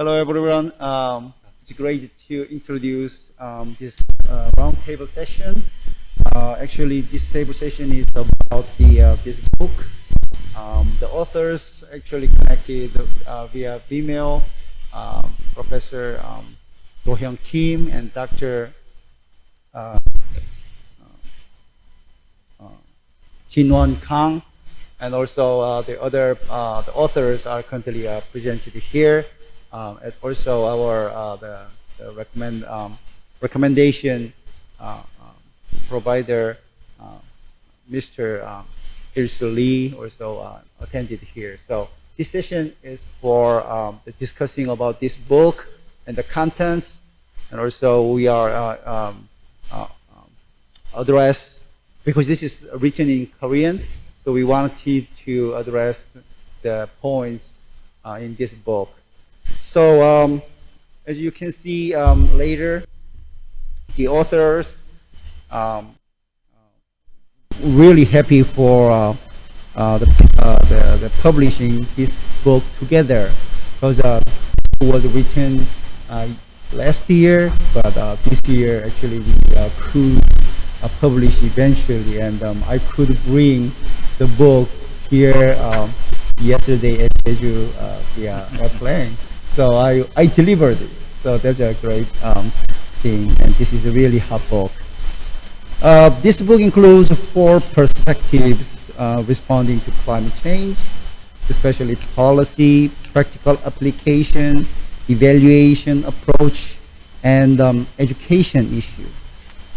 Hello, everyone. It's great to introduce this roundtable session. Actually, this table session is about this book. The authors actually connected via email. Professor Dohyung Kim and Dr. Jinwon Kang, and also the other the authors are currently presented here. And also our the recommendation provider, Mr. Il-Soo Lee, also attended here. So this session is for the discussing about this book and the content, and also we are address, because this is written in Korean, so we wanted to address the points in this book. So as you can see later, the authors really happy for the publishing this book together, because it was written last year, but this year actually we could publish eventually, and I could bring the book here yesterday at Jeju via airplane. So I delivered it. So that's a great thing, and this is a really hot book. This book includes 4 perspectives responding to climate change, especially policy, practical application, evaluation approach, and education issue.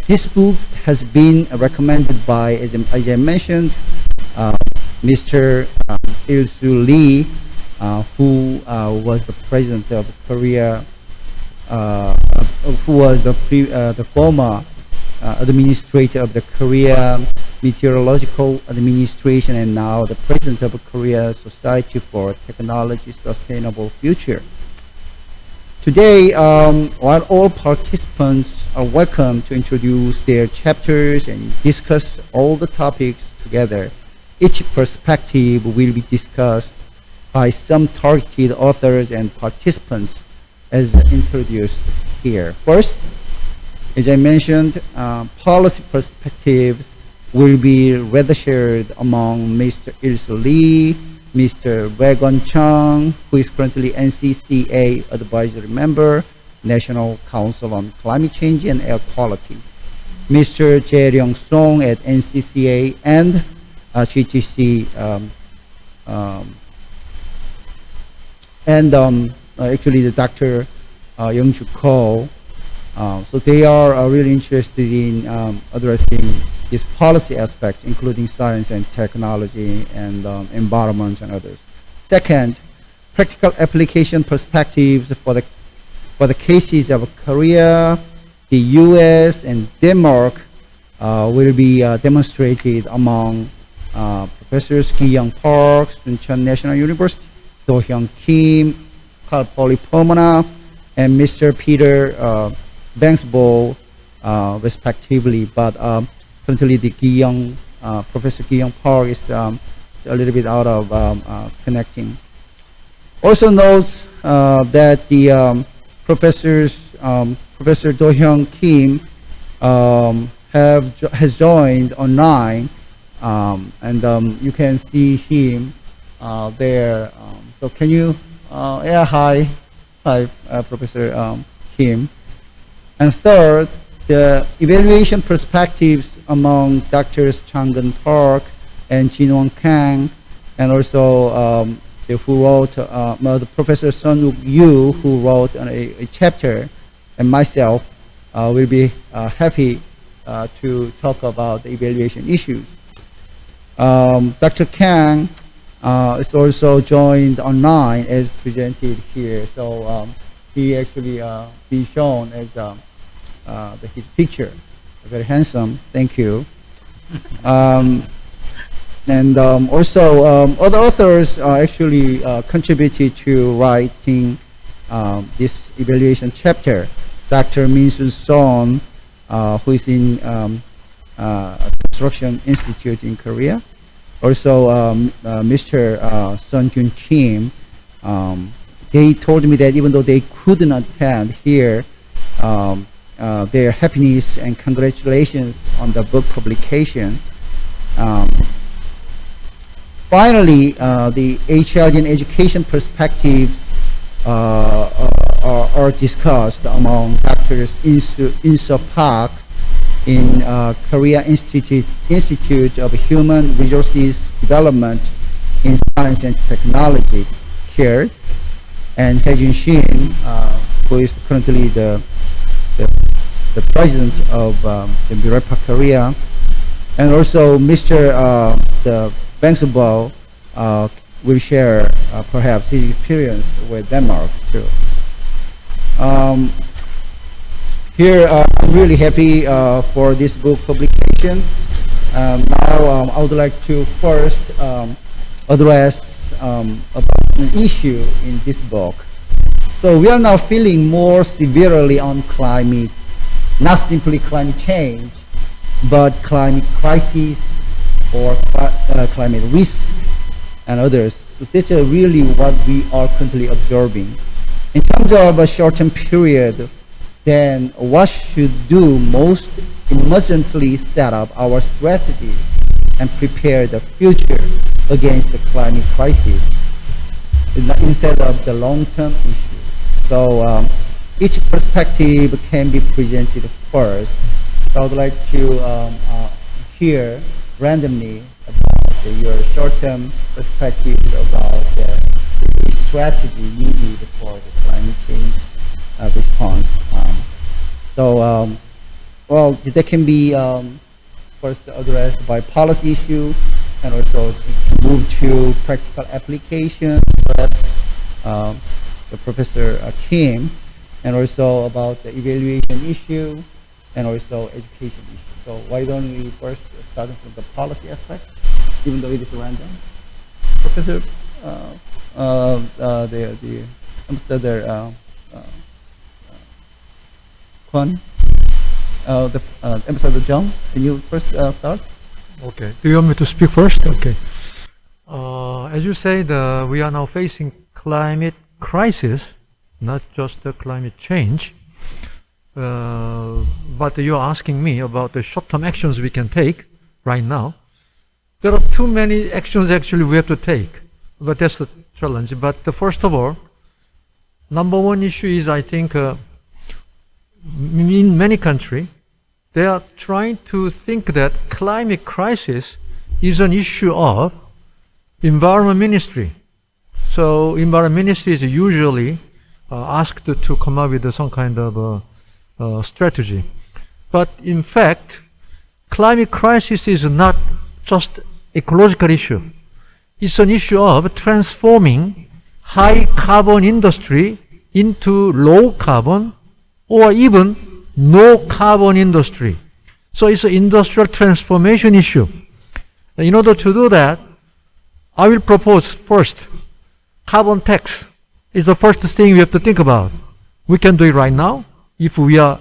This book has been recommended by, as I mentioned, Mr. Il-Soo Lee, who was the president of Korea, who was the former administrator of the Korea Meteorological Administration, and now the president of Korea Society for Technology Sustainable Future. Today, while all participants are welcome to introduce their chapters and discuss all the topics together, each perspective will be discussed by some targeted authors and participants as introduced here. First, as I mentioned, policy perspectives will be rather shared among Mr. Il-Soo Lee, Mr. Raekwon Chung, who is currently NCCA advisory member, National Council on Climate Change and Air Quality, Mr. Jaeryoung at NCCA, and GTC, actually the Dr. Young-Ju Ko. So they are really interested in addressing these policy aspects, including science and technology and environment and others. Second, practical application perspectives for the cases of Korea, the U.S., and Denmark will be demonstrated among Professors Jiyoung Park, Suncheon National University, Dohyung Kim, Cal Poly Pomona, and Mr. Peter Vangsbo, respectively. But currently, the Jiyoung, Professor Jiyoung Park is a little bit out of connecting. Also notes that the professors, Professor Dohyung Kim, has joined online, and you can see him there. So can you? Yeah, hi, Professor Kim. And third, the evaluation perspectives among Drs. Changkeun Park and Jinwon Kang, and also who wrote, the Professor Sun Yu, who wrote a chapter, and myself will be happy to talk about the evaluation issues. Dr. Kang is also joined online as presented here. So he actually be shown as his picture. Very handsome. Thank you. And also other authors actually contributed to writing this evaluation chapter. Dr. Min-Soon Son, who is in Construction Institute in Korea. Also Mr. Sun Kyun Kim, they told me that even though they couldn't attend here, their happiness and congratulations on the book publication. Finally, the Hyejin education perspective are discussed among Doctors Il-Soo Park in Korea Institute of Human Resources Development in Science and Technology, CARE, and Hyejin Shin, who is currently the president of the Mirepa Korea, and also Mr. The Vangsbo will share perhaps his experience with Denmark too. Here, I'm really happy for this book publication. Now, I would like to first address about an issue in this book. So we are now feeling more severely on climate, not simply climate change, but climate crisis or climate risk and others. So this is really what we are currently observing. In terms of a short-term period, then what should do most emergently set up our strategy and prepare the future against the climate crisis instead of the long-term issue. So each perspective can be presented first. So I would like to hear randomly about your short-term perspective about the strategy needed for the climate change response. Well, that can be first addressed by policy issue, and also to move to practical application. The Professor Kim, and also about the evaluation issue, and also education issue. So why don't we first start from the policy aspect, even though it is random? Professor, the Ambassador Kwon, the Ambassador Jeju, can you first start? Okay. Do you want me to speak first? Okay. As you say, we are now facing climate crisis, not just the climate change. But you're asking me about the short-term actions we can take right now. There are too many actions actually we have to take, but that's the challenge. But first of all, number one issue is, I think, in many countries, they are trying to think that climate crisis is an issue of environment ministry. So environment ministry is usually asked to come up with some kind of strategy. But in fact, climate crisis is not just ecological issue. It's an issue of transforming high carbon industry into low carbon or even no carbon industry. So it's an industrial transformation issue. In order to do that, I will propose first, carbon tax is the first thing we have to think about. We can do it right now if we are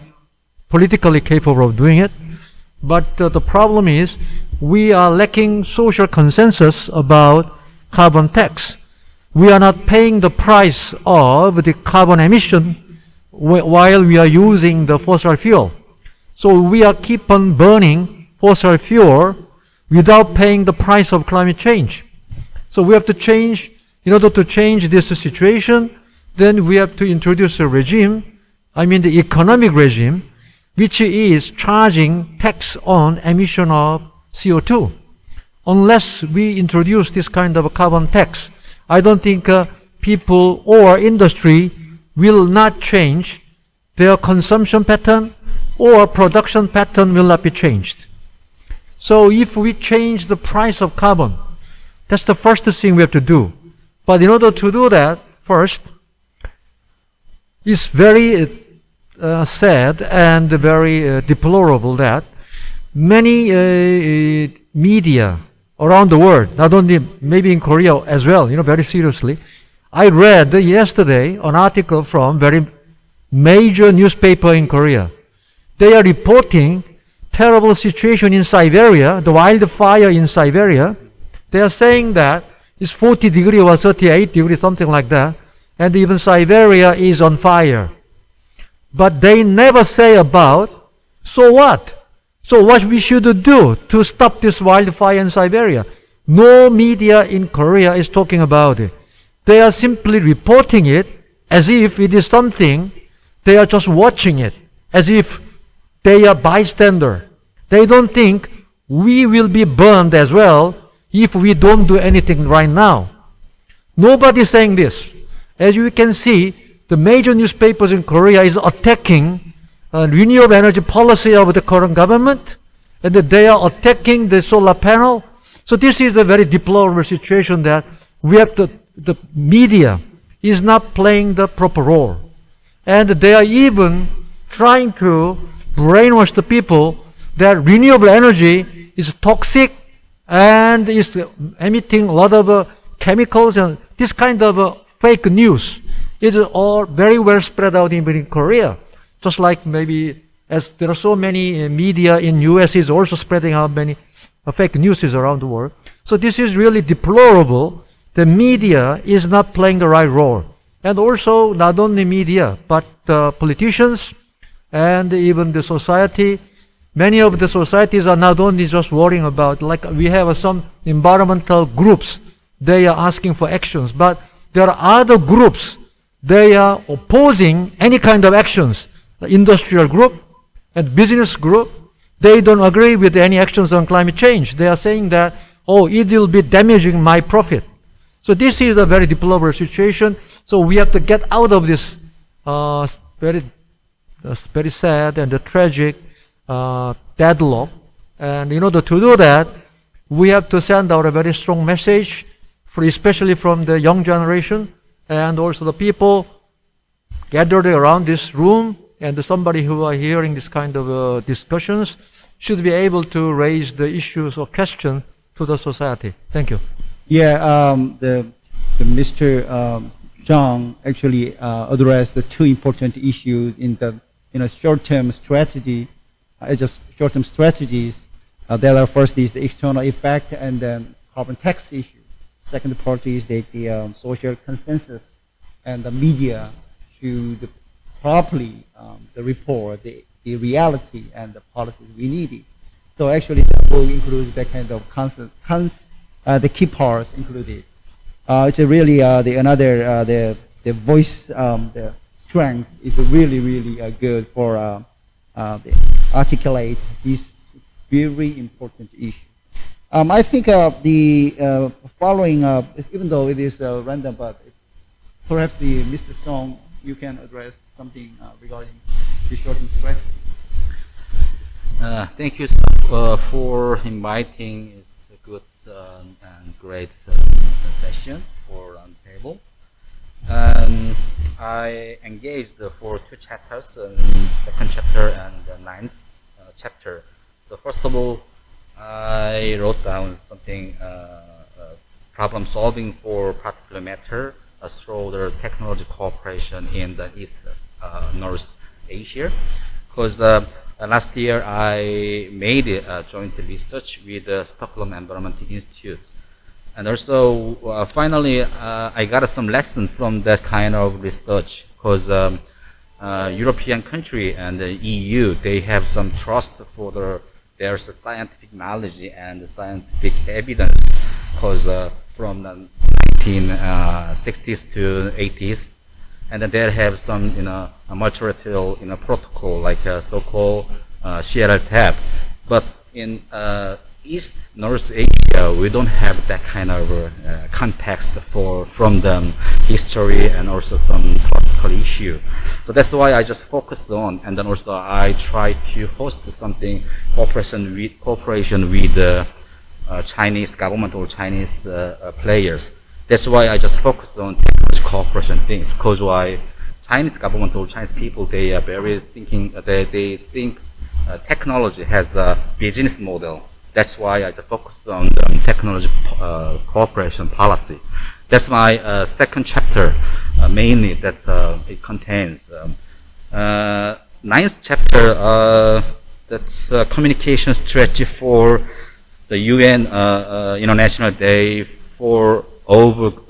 politically capable of doing it. But the problem is we are lacking social consensus about carbon tax. We are not paying the price of the carbon emission while we are using the fossil fuel. So we are keep on burning fossil fuel without paying the price of climate change. So we have to change. In order to change this situation, then we have to introduce a regime, I mean the economic regime, which is charging tax on emission of CO2. Unless we introduce this kind of a carbon tax, I don't think people or industry will not change. Their consumption pattern or production pattern will not be changed. So if we change the price of carbon, that's the first thing we have to do. But in order to do that, first, it's very sad and very deplorable that many media around the world, not only maybe in Korea as well, very seriously. I read yesterday an article from very major newspaper in Korea. They are reporting terrible situation in Siberia, the wildfire in Siberia. They are saying that it's 40 degrees or 38 degrees, something like that. and even Siberia is on fire. But they never say about, so what? So what we should do to stop this wildfire in Siberia? No media in Korea is talking about it. They are simply reporting it as if it is something. They are just watching it as if they are bystander. They don't think we will be burned as well if we don't do anything right now. Nobody is saying this. As you can see, the major newspapers in Korea is attacking renewable energy policy of the current government, and that they are attacking the solar panel. So this is a very deplorable situation that we have to, the media is not playing the proper role. And they are even trying to brainwash the people that renewable energy is toxic and is emitting a lot of chemicals, and this kind of fake news is all very well spread out even in Korea. Just like maybe as there are so many media in US is also spreading out many fake news around the world. So this is really deplorable. The media is not playing the right role. And also not only media, but politicians and even the society. Many of the societies are not only just worrying about, like we have some environmental groups, they are asking for actions, but there are other groups, they are opposing any kind of actions. The industrial group and business group, they don't agree with any actions on climate change. They are saying that, oh, it will be damaging my profit. So this is a very deplorable situation. So we have to get out of this very sad and tragic deadlock. And in order to do that, we have to send out a very strong message, especially from the young generation and also the people gathered around this room, and somebody who are hearing this kind of discussions should be able to raise the issues or questions to the society. Thank you. Yeah, the Mr. Chung actually addressed the two important issues in the short-term strategy. Just short-term strategies. There are first is the external effect and then carbon tax issue. Second part is the social consensus, and the media should properly report the reality and the policies we needed. So actually the book includes that kind of the key parts included. It's a really the voice, the strength is really good for articulate this very important issue. I think the following, even though it is random, but perhaps Mr. Song, you can address something regarding the short-term strategy. Thank you for inviting. It's a good and great session for Roundtable. I engaged for two chapters, second chapter and the ninth chapter. So first of all, I wrote down something, problem solving for particular matter through the technology cooperation in the East North Asia. Because last year I made a joint research with the Stockholm Environment Institute. And also, finally, I got some lesson from that kind of research, because European country and the EU, they have some trust for their scientific knowledge and scientific evidence, because from the 1960s to 80s, and then they have some multilateral protocol like so-called CRL-TAP. But in East North Asia, we don't have that kind of context from the history and also some political issue. So that's why I just focused on, and then also I try to host something cooperation with the Chinese government or Chinese players. That's why I just focused on technology cooperation things, because why Chinese government or Chinese people, they are very thinking, they think technology has a business model. That's why I just focused on the technology cooperation policy. That's my second chapter, mainly that it contains. Ninth chapter, that's communication strategy for the UN International Day for of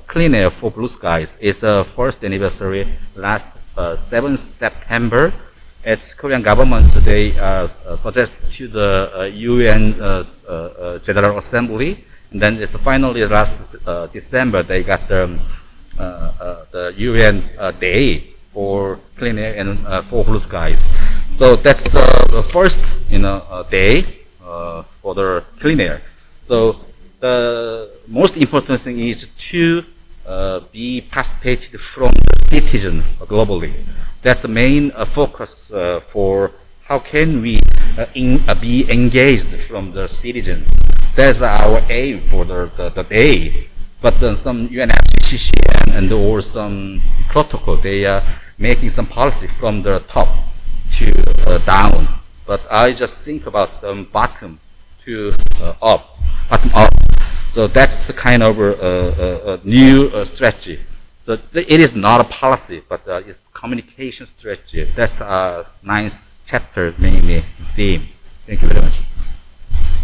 clean air for blue skies. Its first anniversary last 7th September. It's Korean government, they suggest to the UN General Assembly, and then it's finally last December they got the UN Day for clean air and for blue skies. So that's the first day for the clean air. So the most important thing is to be participated from the citizen globally. That's the main focus for how can we be engaged from the citizens. That's our aim for the day. But some UNFCCC and or some protocol, they are making some policy from the top to down. But I just think about bottom to up, bottom up. So that's kind of a new strategy. So it is not a policy, but it's communication strategy. That's 9th chapter mainly theme. Thank you very much.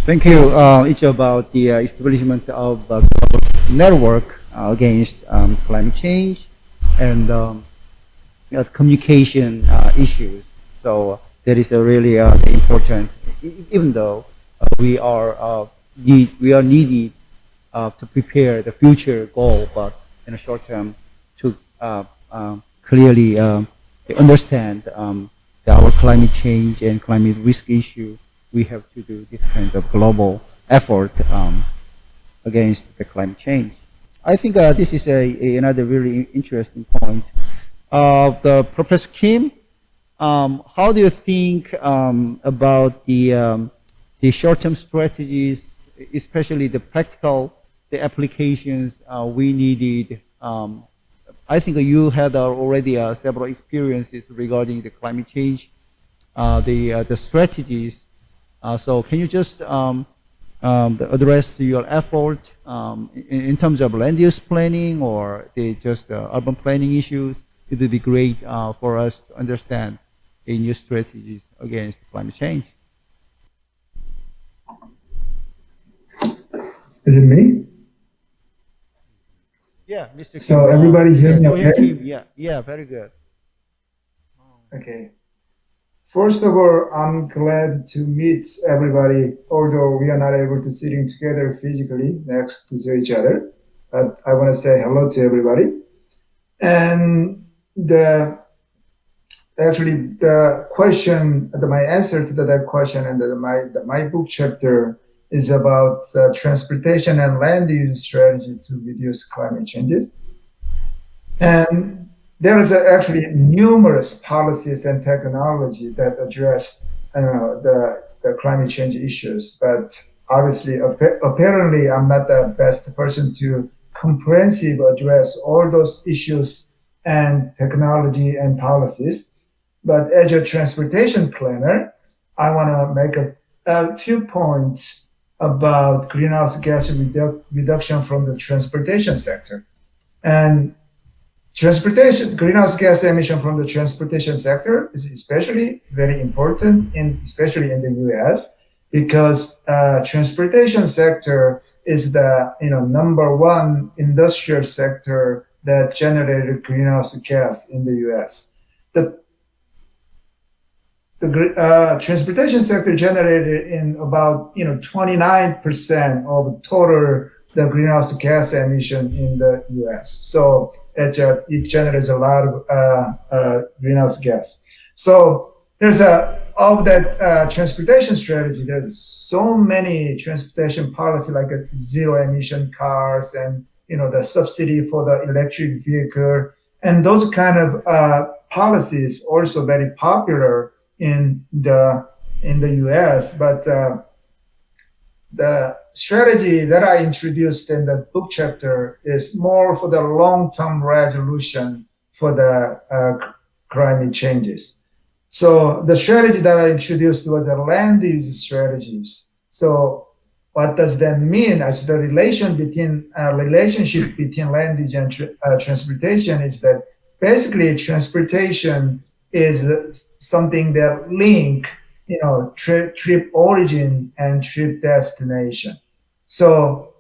Thank you. It's about the establishment of a global network against climate change and communication issues. So that is a really important. Even though we are needed to prepare the future goal, but in the short term to clearly understand our climate change and climate risk issue, we have to do this kind of global effort against the climate change. I think this is another really interesting point. The Professor Kim, how do you think about the short-term strategies, especially the practical, the applications we needed? I think you had already several experiences regarding the climate change, the strategies. So can you just address your effort in terms of land use planning or just urban planning issues? It would be great for us to understand the new strategies against climate change. Is it me? Yeah, Mr. Kim. So everybody hear me okay? Kim, yeah, very good. Okay. First of all, I'm glad to meet everybody, although we are not able to sitting together physically next to each other. But I want to say hello to everybody. And my answer to that question and my book chapter is about transportation and land use strategy to reduce climate changes. And there is actually numerous policies and technology that address the climate change issues. But obviously, apparently, I'm not the best person to comprehensively address all those issues and technology and policies. But as a transportation planner, I want to make a few points about greenhouse gas reduction from the transportation sector. And greenhouse gas emission from the transportation sector is especially very important, especially in the U.S., because transportation sector is the number one industrial sector that generated greenhouse gas in the U.S. The transportation sector generated in about 29% of total the greenhouse gas emission in the U.S. So it generates a lot of greenhouse gas. So there's of that transportation strategy. There's so many transportation policy like zero emission cars and the subsidy for the electric vehicle, and those kind of policies also very popular in the U.S. But the strategy that I introduced in the book chapter is more for the long-term resolution for the climate changes. So the strategy that I introduced was the land use strategies. So what does that mean? As the relationship between land use and transportation is that basically transportation is something that link trip origin and trip destination. So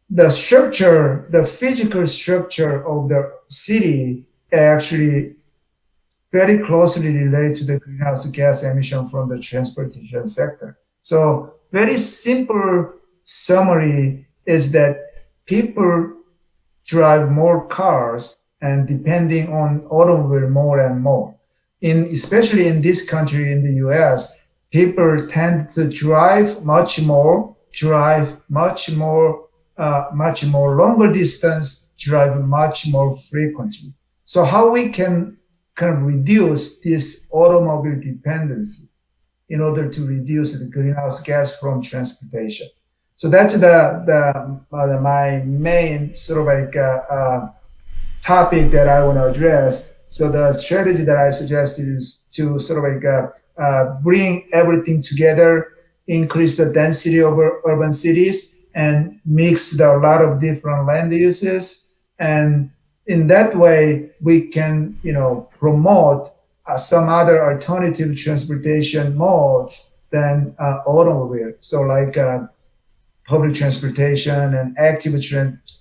the structure, the physical structure of the city actually very closely related to the greenhouse gas emission from the transportation sector. So very simple summary is that people drive more cars and depending on automobile more and more. Especially in this country, in the US, people tend to drive much more longer distance, drive much more frequently. So how we can kind of reduce this automobile dependency in order to reduce the greenhouse gas from transportation. So that's my main sort of like topic that I want to address. So the strategy that I suggested is to sort of like bring everything together, increase the density of urban cities, and mix a lot of different land uses. And in that way, we can, promote some other alternative transportation modes than automobile. So like public transportation and active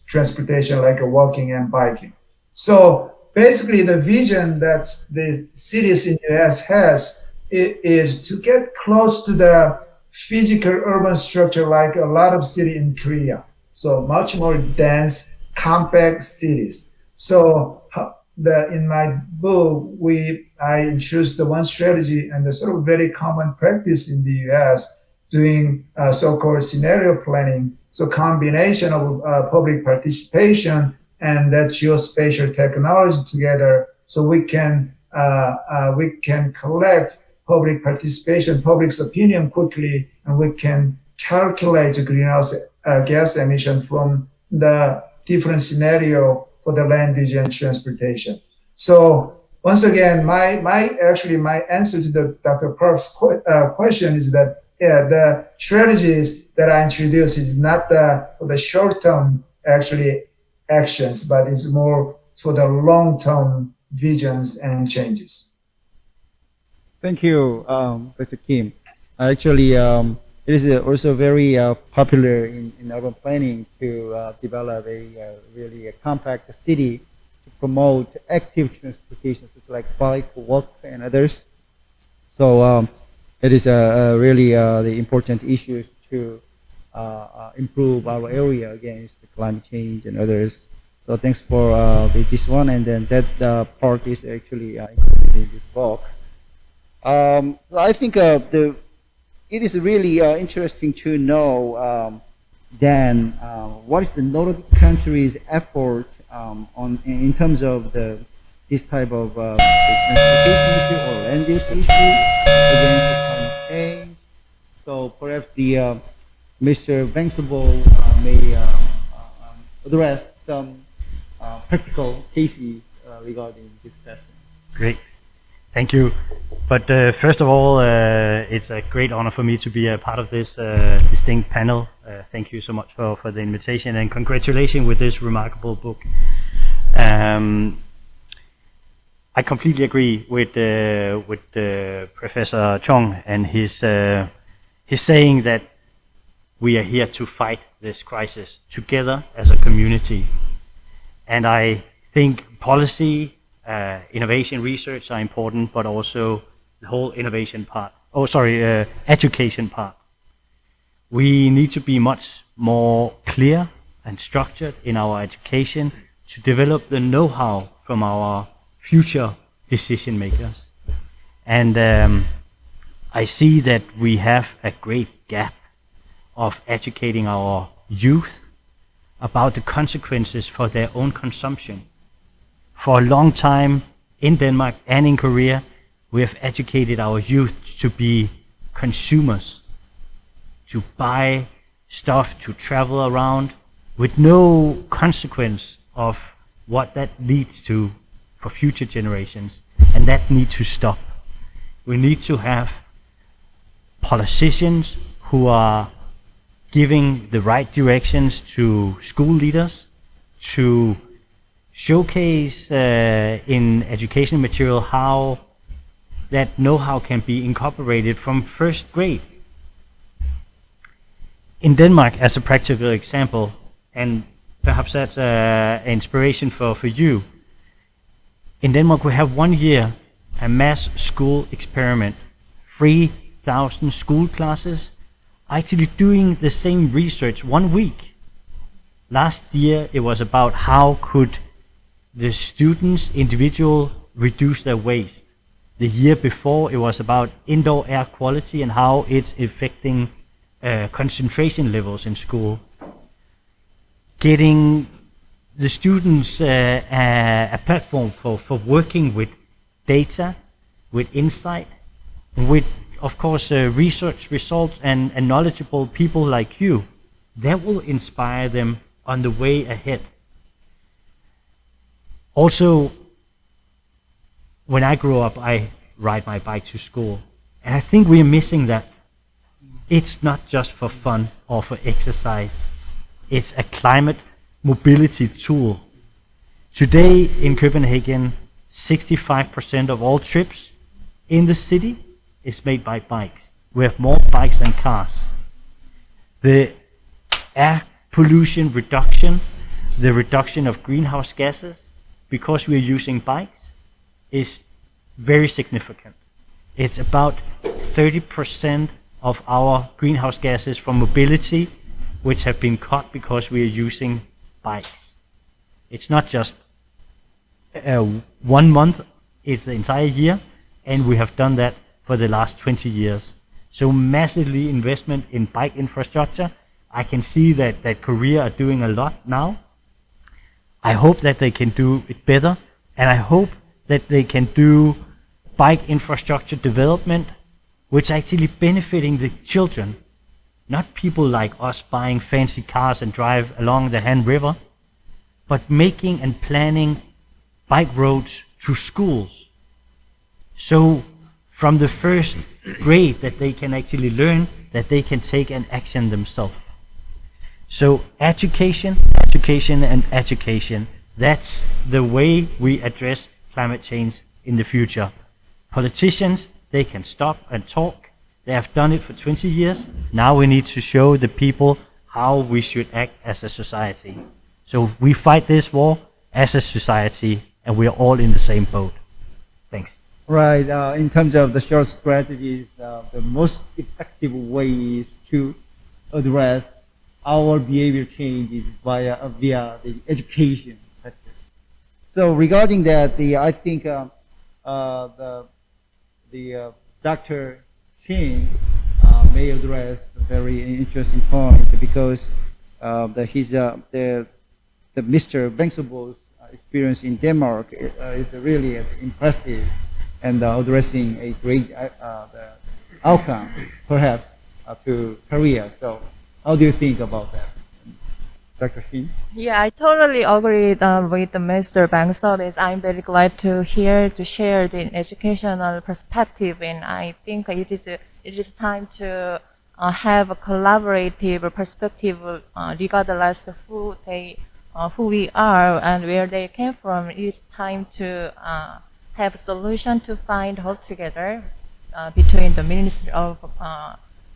transportation like walking and biking. So basically the vision that the cities in the US has is to get close to the physical urban structure like a lot of cities in Korea. So much more dense, compact cities. So in my book, I introduced the one strategy and the sort of very common practice in the US doing so-called scenario planning. So combination of public participation and that geospatial technology together, so we can collect public participation, public's opinion quickly, and we can calculate the greenhouse gas emission from the different scenario for the land use and transportation. So once again, my answer to the Dr. Prof's question is that the strategies that I introduced is not for the short-term actually actions, but it's more for the long-term visions and changes. Thank you, Dr. Kim. Actually, it is also very popular in urban planning to develop a really compact city to promote active transportation, such like bike, walk, and others. So it is really the important issues to improve our area against the climate change and others. So thanks for this one, and then that part is actually included in this book. I think it is really interesting to know then what is the Nordic countries' effort in terms of this type of the transportation issue or land use issue against the climate change. So perhaps the Mr. Vangsbo may address some practical cases regarding this question. Great. Thank you. But first of all, it's a great honor for me to be a part of this distinct panel. Thank you so much for the invitation, and congratulations with this remarkable book. I completely agree with Professor Chung and his saying that we are here to fight this crisis together as a community. And I think policy, innovation, research are important, but also the whole innovation part. Education part. We need to be much more clear and structured in our education to develop the know-how from our future decision makers. And I see that we have a great gap of educating our youth about the consequences for their own consumption. For a long time in Denmark and in Korea, we have educated our youth to be consumers, to buy stuff, to travel around with no consequence of what that leads to for future generations, and that needs to stop. We need to have politicians who are giving the right directions to school leaders to showcase in education material how that know-how can be incorporated from first grade. In Denmark, as a practical example, and perhaps that's inspiration for you. In Denmark, we have 1 year a mass school experiment. 3,000 school classes actually doing the same research 1 week. Last year, it was about how could the students individual reduce their waste. The year before, it was about indoor air quality and how it's affecting concentration levels in school. Getting the students a platform for working with data, with insight, and with, of course, research results and knowledgeable people like you. That will inspire them on the way ahead. Also, when I grow up, I ride my bike to school. And I think we're missing that. It's not just for fun or for exercise. It's a climate mobility tool. Today in Copenhagen, 65% of all trips in the city is made by bikes. We have more bikes than cars. The air pollution reduction, the reduction of greenhouse gases, because we are using bikes, is very significant. It's about 30% of our greenhouse gases from mobility, which have been cut because we are using bikes. It's not just 1 month, it's the entire year, and we have done that for the last 20 years. So massively investment in bike infrastructure. I can see that Korea are doing a lot now. I hope that they can do it better, and I hope that they can do bike infrastructure development which are actually benefiting the children, not people like us buying fancy cars and drive along the Han River, but making and planning bike roads to schools. So from the first grade that they can actually learn that they can take an action themselves. So education, education, and education. That's the way we address climate change in the future. Politicians, they can stop and talk. They have done it for 20 years. Now we need to show the people how we should act as a society. So we fight this war as a society, and we are all in the same boat. Thanks. Right. In terms of the short strategies, the most effective way is to address our behavior changes via the education sector. So regarding that, I think Dr. Shin may address a very interesting point because the Mr. Vangsbo's experience in Denmark is really impressive and addressing a great the outcome, perhaps, to Korea. So, how do you think about that, Dr. Shin? Yeah, I totally agree with Mr. Vangsbo. I'm very glad to share the educational perspective, and I think it is time to have a collaborative perspective, regardless of who we are and where they came from. It's time to have a solution to find altogether between the Ministry of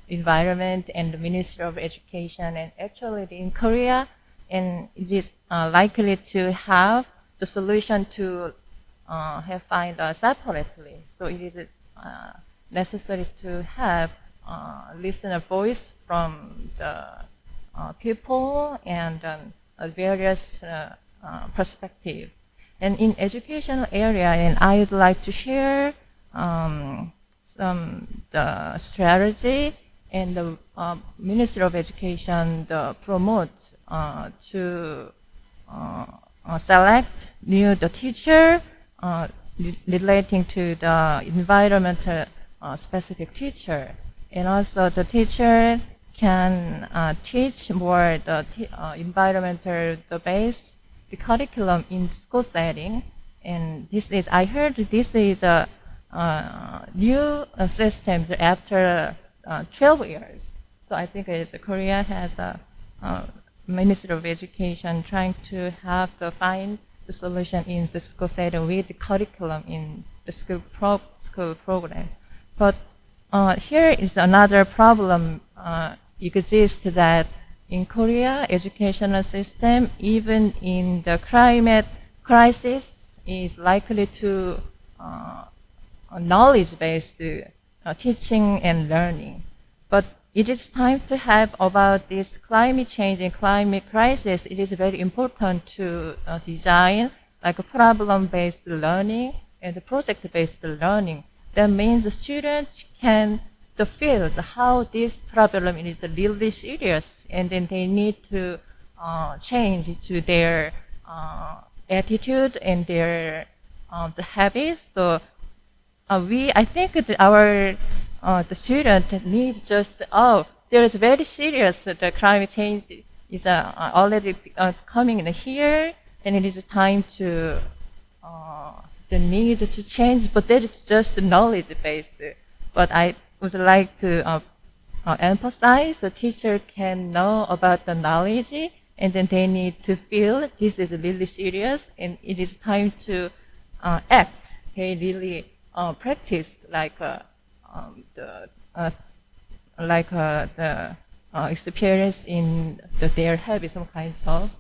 Environment and the Ministry of Education. And actually in Korea, and it is likely to have the solution to find separately. So it is necessary to have listener voice from the people and various perspectives. And in educational area, and I would like to share the strategy and the Ministry of Education promote to select the teacher relating to the environmental specific teacher, and also the teacher can teach more the environmental based the curriculum in school setting. And I heard this is a new system after 12 years. So I think Korea has a Ministry of Education trying to find the solution in the school setting with the curriculum in the school program. But here is another problem exists, that in Korea, educational system, even in the climate crisis, is likely to knowledge-based teaching and learning. But it is time to have about this climate change and climate crisis. It is very important to design like a problem-based learning and project-based learning. That means the student can feel how this problem is really serious, and then they need to change to their attitude and their the habits. So I think that our the student needs just there is very serious the climate change is already coming in here, and it is time to the need to change. But that is just knowledge based. But I would like to emphasize the teacher can know about the knowledge, and then they need to feel this is really serious, and it is time to act. Okay, really practice like the experience in their habits, some kinds of.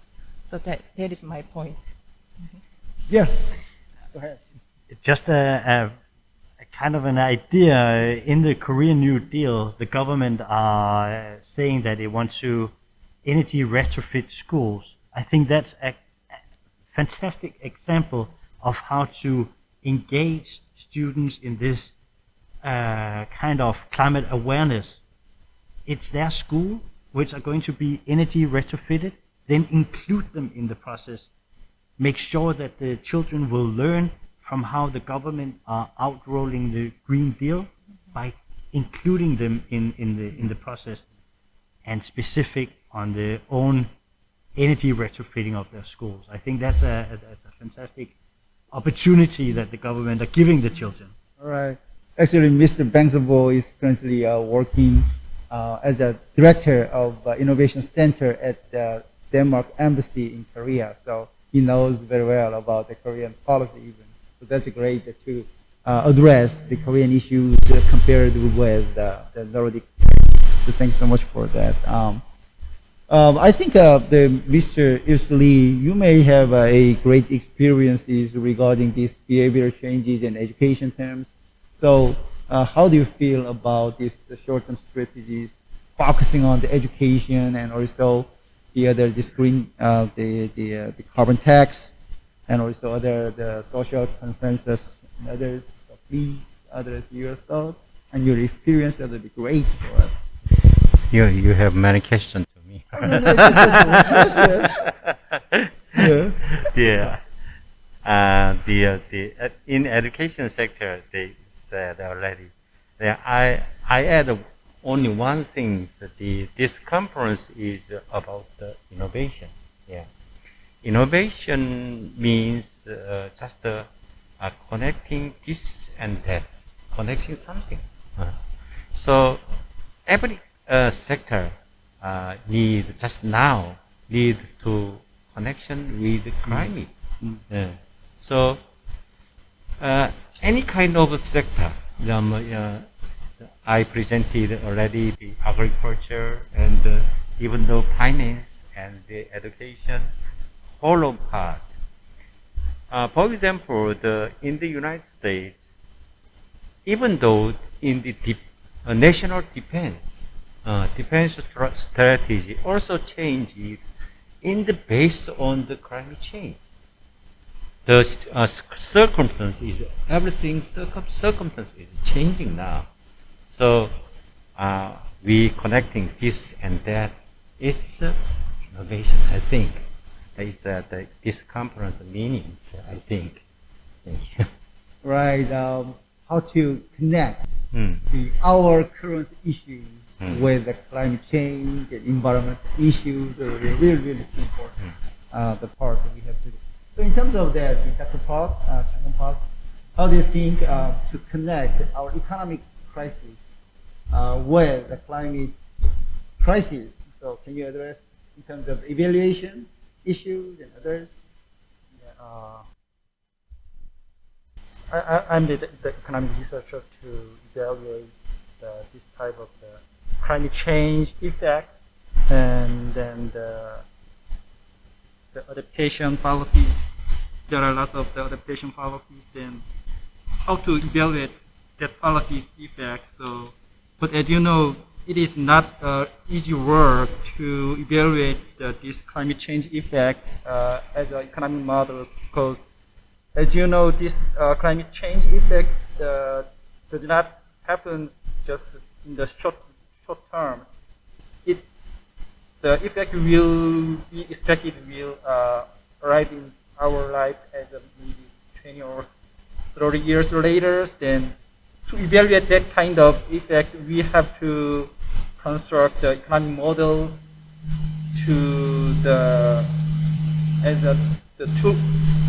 So that is my point. Yeah. Go ahead. Just a kind of an idea. In the Korean New Deal, the government are saying that they want to energy retrofit schools. I think that's a fantastic example of how to engage students in this kind of climate awareness. It's their school which are going to be energy retrofitted, then include them in the process. Make sure that the children will learn from how the government are outrolling the Green Deal by including them in the process, and specific on their own energy retrofitting of their schools. I think that's a fantastic opportunity that the government are giving the children. All right. Actually, Mr. Vangsbo is currently working as a director of Innovation Center at the Denmark Embassy in Korea. So he knows very well about the Korean policy even. So that's great to address the Korean issues compared with the Nordic. So thanks so much for that. I think Mr. Il-Soo, you may have a great experiences regarding these behavioral changes in education terms. So how do you feel about these short-term strategies focusing on the education and also the other the carbon tax and also the social consensus and others? So please address your thoughts and your experience. That would be great for us. You have many questions to me. Oh, no, just one question. Yeah. The in education sector they said already. I add only one thing. That this conference is about the innovation. Yeah, innovation means just connecting this and that, connecting something. So every sector need to connection with the climate. So any kind of sector, I presented already the agriculture and even the finance and the education, whole of part. For example, in the United States, even though in the national defense strategy also changes based on the climate change. The circumstance is changing now. So we connecting this and that is innovation. I think that is this conference meanings. I think. Right. How to connect our current issues with the climate change and environmental issues are really important. The part that we have to do. So in terms of that, Dr. Park, Changkeun Park, how do you think to connect our economic crisis with the climate crisis? So can you address in terms of evaluation issues and others? I'm the economic researcher to evaluate this type of climate change effect and then the adaptation policies. There are lots of the adaptation policies, then how to evaluate that policy's effect. So, but as you know, it is not easy work to evaluate this climate change effect as economic models, because as you know, this climate change effect does not happen just in the short term. The effect will be expected will arrive in our life as maybe 20 or 30 years later. Then to evaluate that kind of effect, we have to construct the economic models to the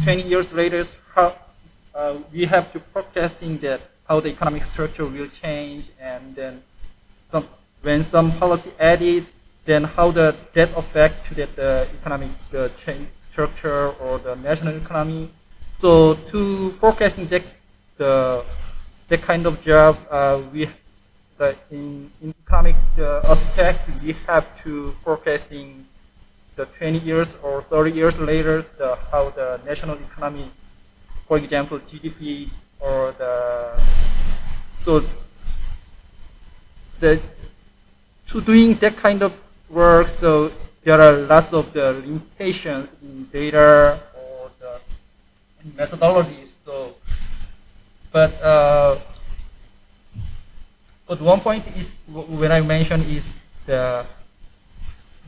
20 years later, how we have to forecasting that how the economic structure will change, and then when some policy added, then how that affect to the economic change structure or the national economy. So to forecasting that kind of job, in economic aspect, we have to forecasting the 20 years or 30 years later how the national economy, for example, GDP or to doing that kind of work, so there are lots of the limitations in data or the methodologies. So, but one point is when I mentioned is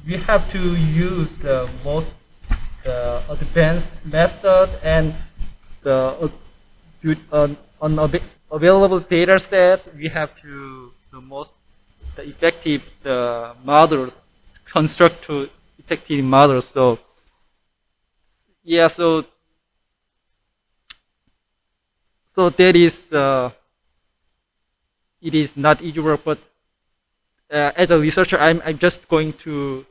we have to use the most advanced method and the available data set. We have to the effective models, construct to effective models. So yeah, so that is it is not easy work, but as a researcher, I'm just going through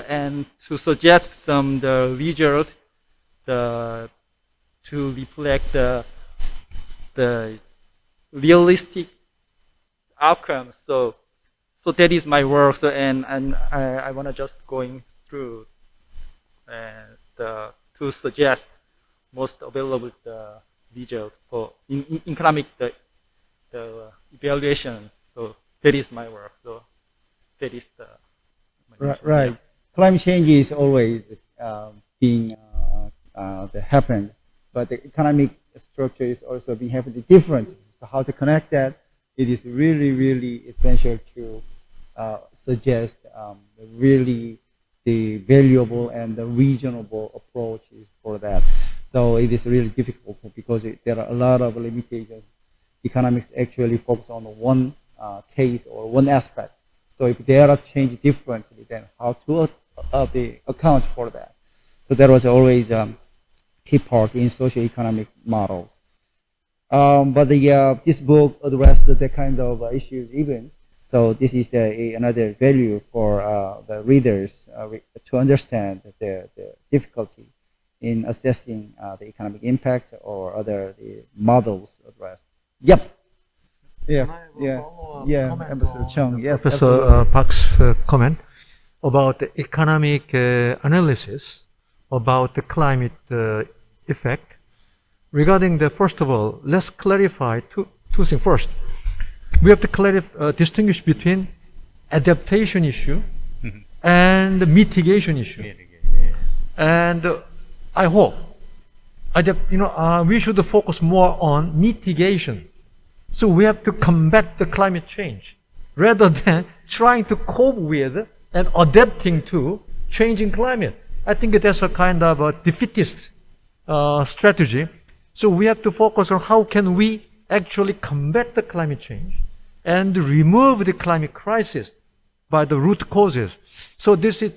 and to suggest some the result to reflect the realistic outcomes. So that is my work. So and I want to just going through to suggest most available result for in economic the evaluations. So that is my work. So that is Right. Yeah. Climate change is always being happen, but the economic structure is also being happening different. So how to connect that? It is really, really essential to suggest really the valuable and the reasonable approaches for that. So it is really difficult because there are a lot of limitations. Economics actually focus on one case or one aspect. So if they are changed differently, then how to account for that? So that was always key part in socio-economic models. But this book addressed that kind of issues even. So this is another value for the readers to understand the difficulty in assessing the economic impact or other models addressed. Yep. Yeah, Ambassador Chung. Yes, Professor Park's comment about the economic analysis about the climate effect. Regarding the, first of all, let's clarify two things. First, we have to distinguish between adaptation issue and the mitigation issue. And I hope, we should focus more on mitigation. So we have to combat the climate change rather than trying to cope with and adapting to changing climate. I think that's a kind of a defeatist strategy. So we have to focus on how can we actually combat the climate change and remove the climate crisis by the root causes. So this is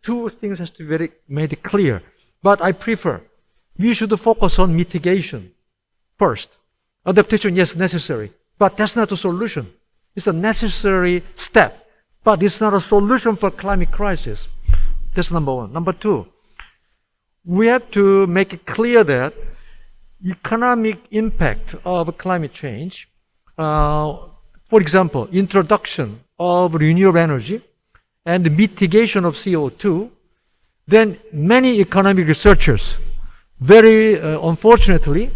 two things has to be made clear. But I prefer we should focus on mitigation first. Adaptation, yes, necessary, but that's not a solution. It's a necessary step, but it's not a solution for climate crisis. That's number one. Number two, we have to make it clear that economic impact of climate change, for example, introduction of renewable energy and mitigation of CO2, then many economic researchers, very unfortunately,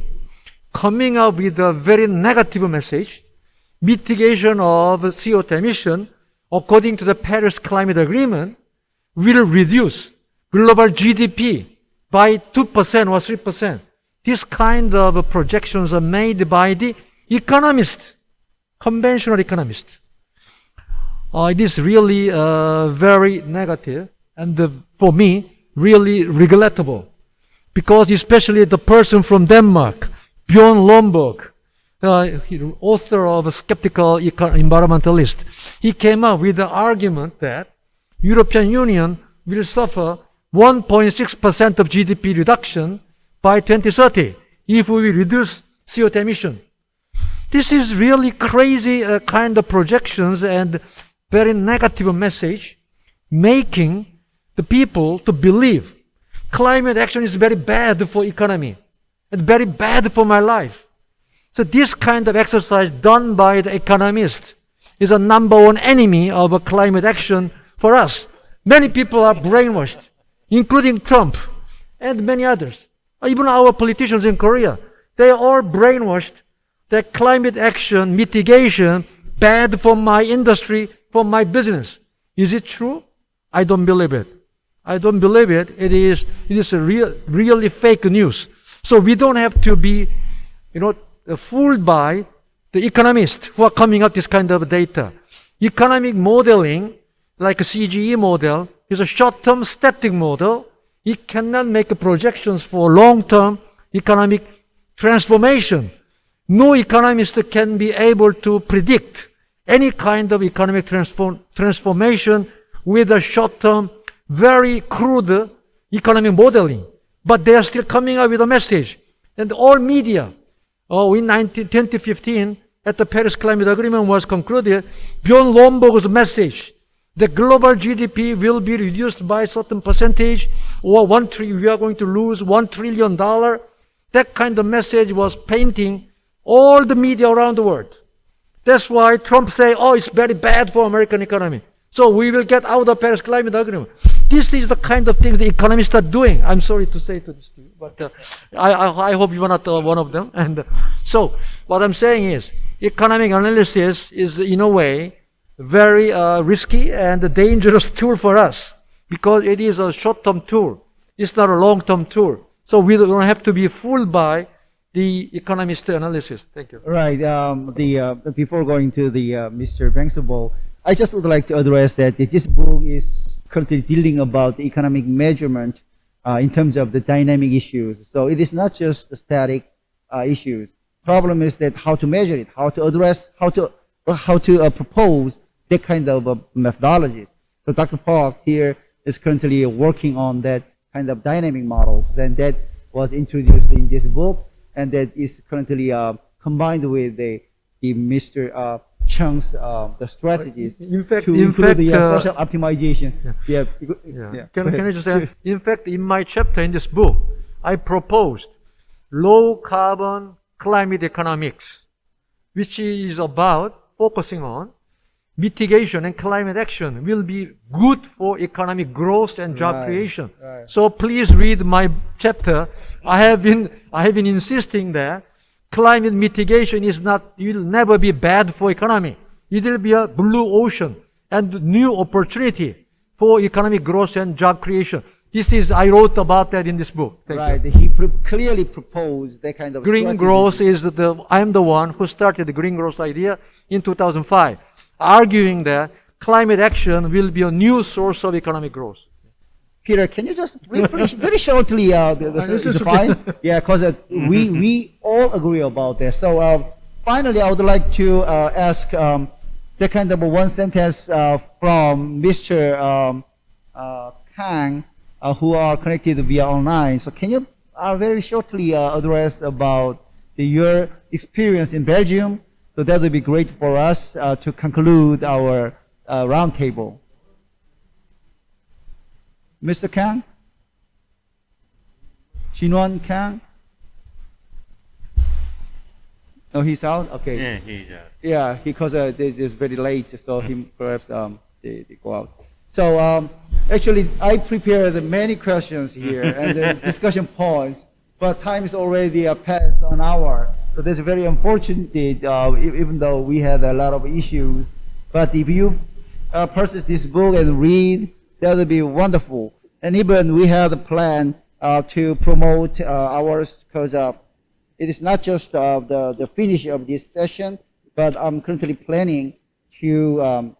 coming up with a very negative message. Mitigation of CO2 emission, according to the Paris Climate Agreement, will reduce global GDP by 2% or 3%. This kind of projections are made by the economists, conventional economists. It is really very negative, and for me, really regrettable. Because especially the person from Denmark, Bjorn Lomborg, author of a skeptical environmentalist, he came up with the argument that European Union will suffer 1.6% of GDP reduction by 2030 if we reduce CO2 emission. This is really crazy kind of projections and very negative message, making the people to believe climate action is very bad for economy and very bad for my life. So this kind of exercise done by the economist is a number one enemy of a climate action for us. Many people are brainwashed, including Trump and many others. Even our politicians in Korea, they are all brainwashed that climate action, mitigation, bad for my industry, for my business. Is it true? I don't believe it. I don't believe it. It is really fake news. So we don't have to be, fooled by the economists who are coming up this kind of data. Economic modeling, like a CGE model, is a short-term static model. It cannot make projections for long-term economic transformation. No economist can be able to predict any kind of economic transformation with a short-term, very crude economic modeling. But they are still coming up with a message. And all media, in 2015, at the Paris Climate Agreement was concluded, Bjorn Lomborg's message, the global GDP will be reduced by a certain percentage, or we are going to lose $1 trillion. That kind of message was painting all the media around the world. That's why Trump say, it's very bad for American economy. So we will get out of the Paris Climate Agreement. This is the kind of things the economists are doing. I'm sorry to say this to you, but I hope you are not one of them. And so what I'm saying is, economic analysis is in a way very risky and a dangerous tool for us because it is a short-term tool. It's not a long-term tool. So we don't have to be fooled by the economist analysis. Thank you. Right. Before going to the Mr. Vangsbo, I just would like to address that this book is currently dealing about the economic measurement in terms of the dynamic issues. So it is not just the static issues. Problem is that how to measure it, how to address, how to propose that kind of methodologies. So Dr. Prof here is currently working on that kind of dynamic models. Then that was introduced in this book, and that is currently combined with the Mr. Chung's the strategies to improve the social optimization. Yeah. Can I just say, in fact, in my chapter in this book, I proposed low carbon climate economics, which is about focusing on mitigation and climate action will be good for economic growth and job creation. Right. So please read my chapter. I have been insisting that climate mitigation will never be bad for economy. It will be a blue ocean and new opportunity for economic growth and job creation. I wrote about that in this book. Thank you. He clearly proposed that kind of green growth is I'm the one who started the green growth idea in 2005, arguing that climate action will be a new source of economic growth. Peter, can you just very shortly, is it fine? Yeah, because we all agree about this. So finally, I would like to ask the kind of one sentence from Mr. Kang, who are connected via online. So can you very shortly address about your experience in Belgium? So that would be great for us to conclude our roundtable. Mr. Kang? Jinwon Kang? Oh, he's out? Okay. Yeah, he's out. Yeah, because it's very late, so he perhaps they go out. So actually, I prepared many questions here and discussion points, but time is already past an hour. So that's very unfortunate, even though we had a lot of issues. But if you purchase this book and read, that would be wonderful. And even we had a plan to promote ours, because it is not just the finish of this session, but I'm currently planning to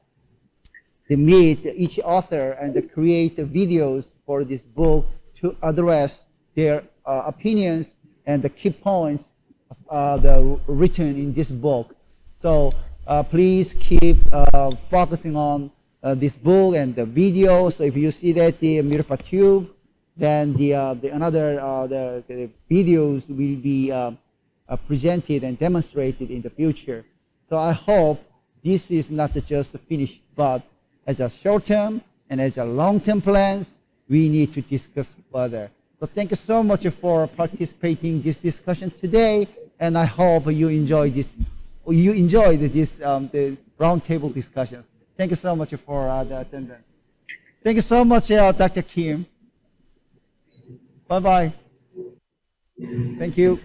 meet each author and create videos for this book to address their opinions and the key points written in this book. So please keep focusing on this book and the video. So if you see that the Mirpa Tube, then the videos will be presented and demonstrated in the future. So I hope this is not just finished, but as a short-term and as a long-term plans, we need to discuss further. So thank you so much for participating in this discussion today, and I hope you enjoyed this. You enjoyed this the roundtable discussions. Thank you so much for the attendance. Thank you so much, Dr. Kim. Bye bye. Thank you.